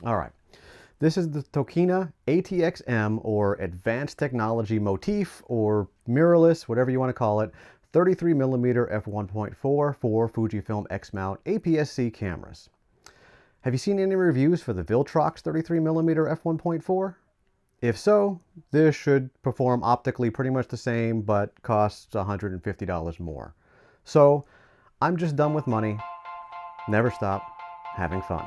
All right, this is the Tokina atx-m, or Advanced Technology Motif, or mirrorless, whatever you want to call it, 33mm f1.4 for Fujifilm X-mount APS-C cameras. Have you seen any reviews for the Viltrox 33mm f1.4? If so, this should perform optically pretty much the same, but costs $150 more. So, I'm just done with money. Never stop having fun.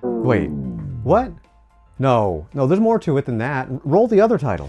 Wait, what? No, there's more to it than that. Roll the other title.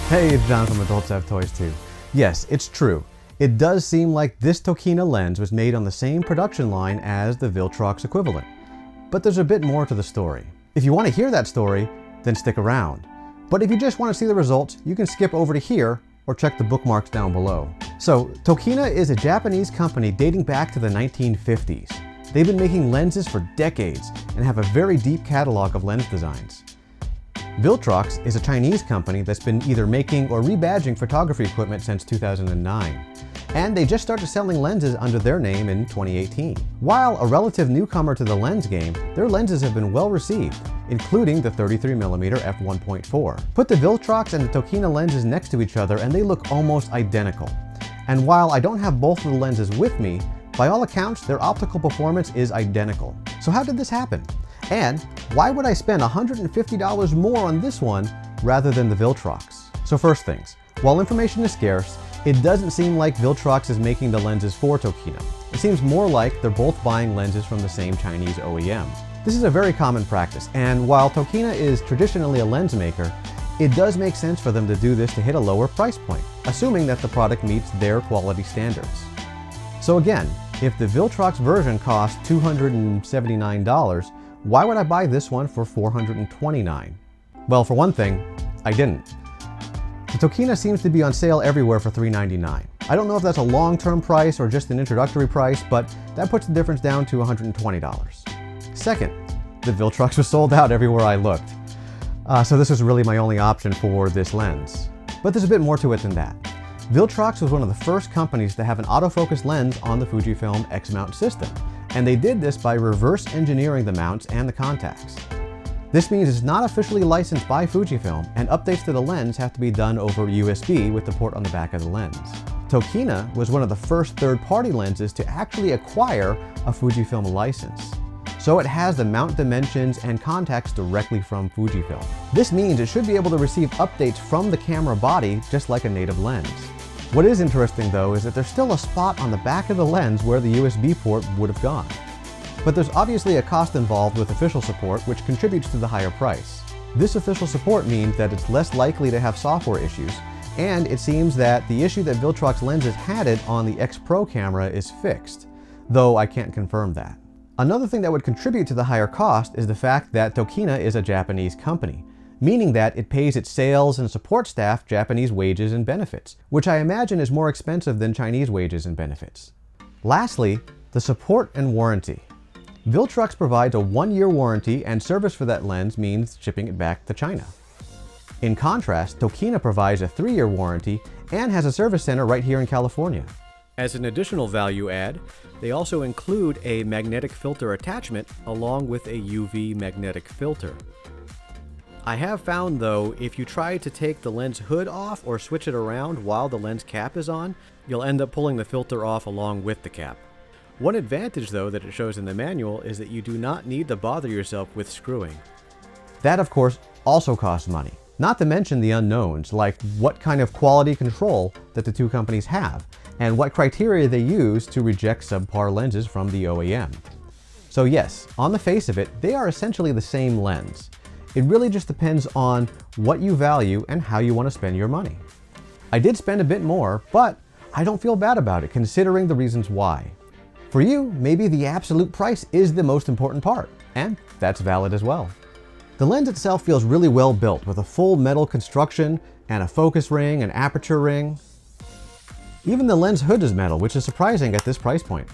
Hey, it's John from Adults Have Toys Too. Yes, it's true. It does seem like this Tokina lens was made on the same production line as the Viltrox equivalent. But there's a bit more to the story. If you want to hear that story, then stick around. But if you just want to see the results, you can skip over to here or check the bookmarks down below. So, Tokina is a Japanese company dating back to the 1950s. They've been making lenses for decades and have a very deep catalog of lens designs. Viltrox is a Chinese company that's been either making or rebadging photography equipment since 2009. And they just started selling lenses under their name in 2018. While a relative newcomer to the lens game, their lenses have been well received, including the 33mm f1.4. Put the Viltrox and the Tokina lenses next to each other and they look almost identical. And while I don't have both of the lenses with me, by all accounts, their optical performance is identical. So how did this happen? And why would I spend $150 more on this one rather than the Viltrox? So first things, while information is scarce, it doesn't seem like Viltrox is making the lenses for Tokina. It seems more like they're both buying lenses from the same Chinese OEM. This is a very common practice, and while Tokina is traditionally a lens maker, it does make sense for them to do this to hit a lower price point, assuming that the product meets their quality standards. So again, if the Viltrox version costs $279, why would I buy this one for $429? Well, for one thing, I didn't. The Tokina seems to be on sale everywhere for $399. I don't know if that's a long-term price or just an introductory price, but that puts the difference down to $120. Second, the Viltrox was sold out everywhere I looked. So this was really my only option for this lens. But there's a bit more to it than that. Viltrox was one of the first companies to have an autofocus lens on the Fujifilm X-mount system, and they did this by reverse engineering the mounts and the contacts. This means it's not officially licensed by Fujifilm, and updates to the lens have to be done over USB with the port on the back of the lens. Tokina was one of the first third-party lenses to actually acquire a Fujifilm license. So it has the mount dimensions and contacts directly from Fujifilm. This means it should be able to receive updates from the camera body just like a native lens. What is interesting though is that there's still a spot on the back of the lens where the USB port would have gone. But there's obviously a cost involved with official support, which contributes to the higher price. This official support means that it's less likely to have software issues, and it seems that the issue that Viltrox lenses had it on the X Pro camera is fixed, though I can't confirm that. Another thing that would contribute to the higher cost is the fact that Tokina is a Japanese company, meaning that it pays its sales and support staff Japanese wages and benefits, which I imagine is more expensive than Chinese wages and benefits. Lastly, the support and warranty. Viltrox provides a 1-year warranty, and service for that lens means shipping it back to China. In contrast, Tokina provides a 3-year warranty and has a service center right here in California. As an additional value add, they also include a magnetic filter attachment along with a UV magnetic filter. I have found though, if you try to take the lens hood off or switch it around while the lens cap is on, you'll end up pulling the filter off along with the cap. One advantage though that it shows in the manual is that you do not need to bother yourself with screwing. That of course also costs money, not to mention the unknowns like what kind of quality control that the two companies have and what criteria they use to reject subpar lenses from the OEM. So yes, on the face of it, they are essentially the same lens. It really just depends on what you value and how you want to spend your money. I did spend a bit more, but I don't feel bad about it considering the reasons why. For you, maybe the absolute price is the most important part, and that's valid as well. The lens itself feels really well built with a full metal construction and a focus ring and aperture ring. Even the lens hood is metal, which is surprising at this price point.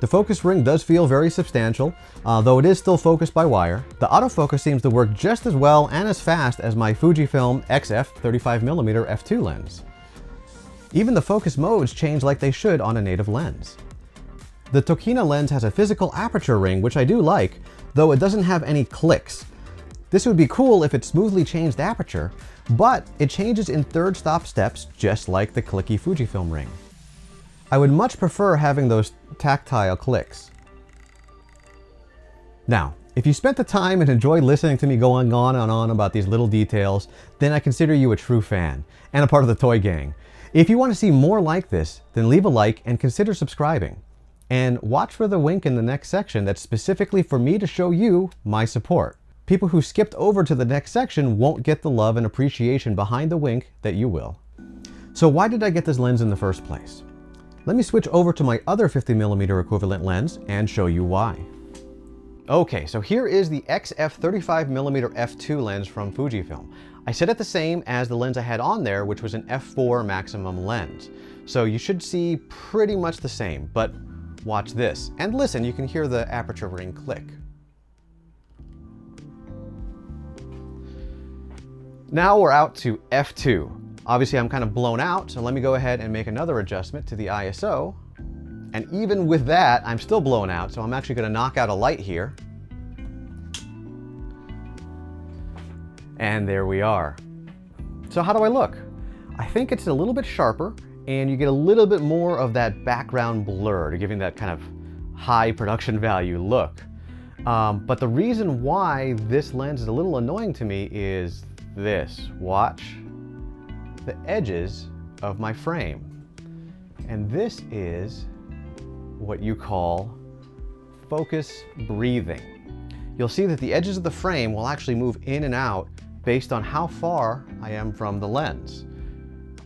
The focus ring does feel very substantial, though it is still focused by wire. The autofocus seems to work just as well and as fast as my Fujifilm XF 35mm f2 lens. Even the focus modes change like they should on a native lens. The Tokina lens has a physical aperture ring, which I do like, though it doesn't have any clicks. This would be cool if it smoothly changed aperture, but it changes in third stop steps just like the clicky Fujifilm ring. I would much prefer having those tactile clicks. Now, if you spent the time and enjoyed listening to me going on and on about these little details, then I consider you a true fan and a part of the toy gang. If you want to see more like this, then leave a like and consider subscribing. And watch for the wink in the next section that's specifically for me to show you my support. People who skipped over to the next section won't get the love and appreciation behind the wink that you will. So why did I get this lens in the first place? Let me switch over to my other 50mm equivalent lens and show you why. Okay, so here is the XF 35mm f2 lens from Fujifilm. I set it the same as the lens I had on there, which was an f4 maximum lens. So you should see pretty much the same, but watch this. And listen, you can hear the aperture ring click. Now we're out to f2. Obviously I'm kind of blown out, so let me go ahead and make another adjustment to the ISO. And even with that, I'm still blown out, so I'm actually going to knock out a light here. And there we are. So how do I look? I think it's a little bit sharper, and you get a little bit more of that background blur to giving that kind of high production value look. But the reason why this lens is a little annoying to me is this. Watch the edges of my frame. And this is what you call focus breathing. You'll see that the edges of the frame will actually move in and out based on how far I am from the lens.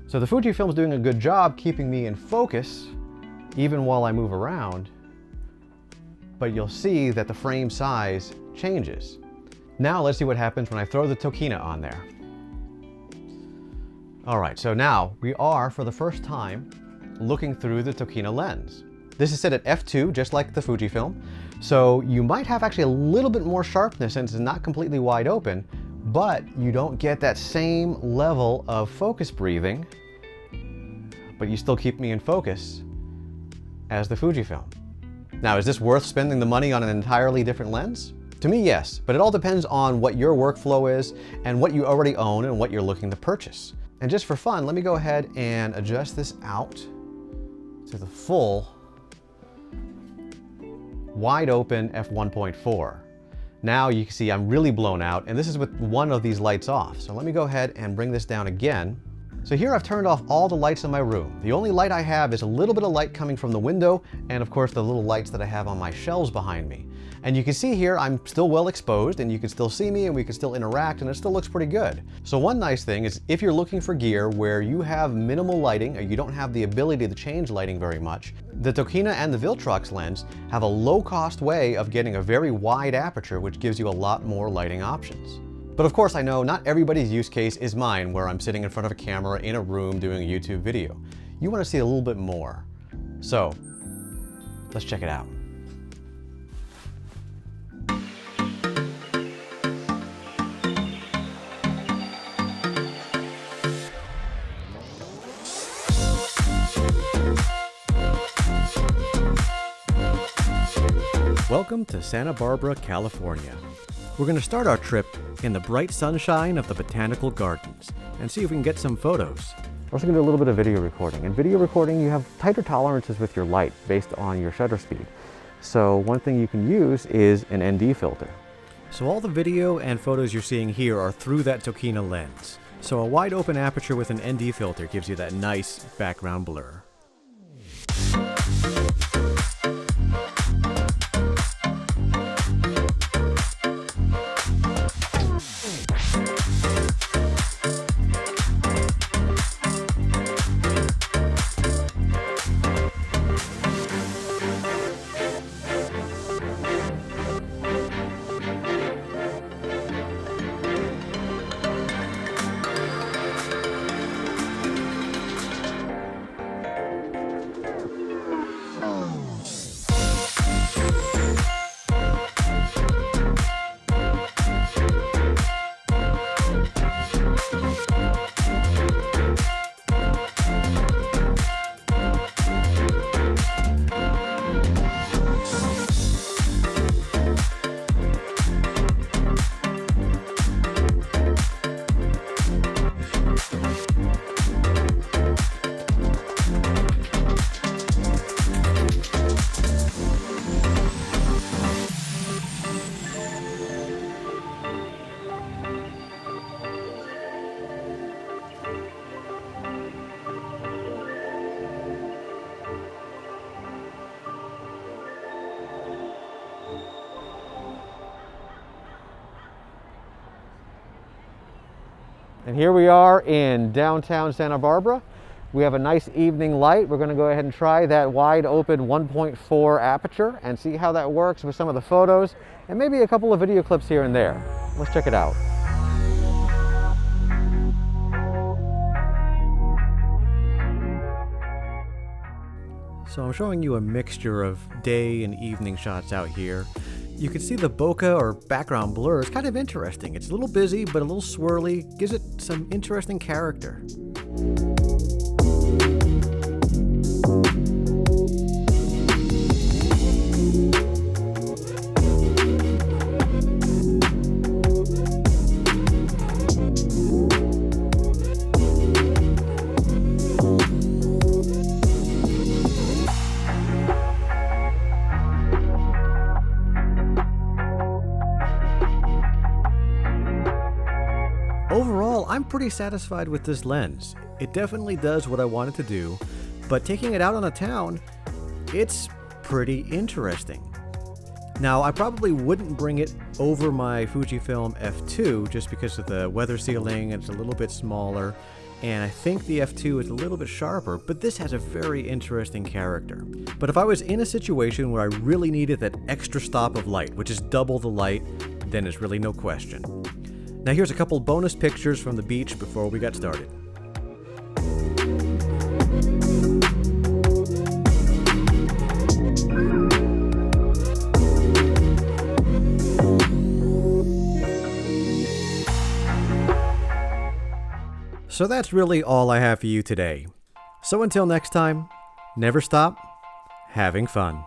So the Fujifilm is doing a good job keeping me in focus even while I move around, but you'll see that the frame size changes. Now let's see what happens when I throw the Tokina on there. All right, so now we are, for the first time, looking through the Tokina lens. This is set at f2, just like the Fujifilm, so you might have actually a little bit more sharpness since it's not completely wide open, but you don't get that same level of focus breathing, but you still keep me in focus as the Fujifilm. Now, is this worth spending the money on an entirely different lens? To me, yes, but it all depends on what your workflow is and what you already own and what you're looking to purchase. And just for fun, let me go ahead and adjust this out to the full wide open f1.4. Now you can see I'm really blown out, and this is with one of these lights off. So let me go ahead and bring this down again. So here I've turned off all the lights in my room. The only light I have is a little bit of light coming from the window, and of course the little lights that I have on my shelves behind me. And you can see here I'm still well exposed, and you can still see me, and we can still interact, and it still looks pretty good. So one nice thing is if you're looking for gear where you have minimal lighting, or you don't have the ability to change lighting very much, the Tokina and the Viltrox lens have a low-cost way of getting a very wide aperture, which gives you a lot more lighting options. But of course I know not everybody's use case is mine, where I'm sitting in front of a camera in a room doing a YouTube video. You want to see a little bit more. So let's check it out. Welcome to Santa Barbara, California. We're going to start our trip in the bright sunshine of the botanical gardens and see if we can get some photos. We're also going to do a little bit of video recording. In video recording, you have tighter tolerances with your light based on your shutter speed. So one thing you can use is an ND filter. So all the video and photos you're seeing here are through that Tokina lens. So a wide open aperture with an ND filter gives you that nice background blur. And here we are in downtown Santa Barbara. We have a nice evening light. We're going to go ahead and try that wide open 1.4 aperture and see how that works with some of the photos and maybe a couple of video clips here and there. Let's check it out. So I'm showing you a mixture of day and evening shots out here. You can see the bokeh or background blur is kind of interesting. It's a little busy, but a little swirly, gives it some interesting character. Overall, I'm pretty satisfied with this lens. It definitely does what I want it to do, but taking it out on a town, it's pretty interesting. Now, I probably wouldn't bring it over my Fujifilm f2 just because of the weather sealing and it's a little bit smaller, and I think the f2 is a little bit sharper, but this has a very interesting character. But if I was in a situation where I really needed that extra stop of light, which is double the light, then it's really no question. Now here's a couple bonus pictures from the beach before we got started. So that's really all I have for you today. So until next time, never stop having fun.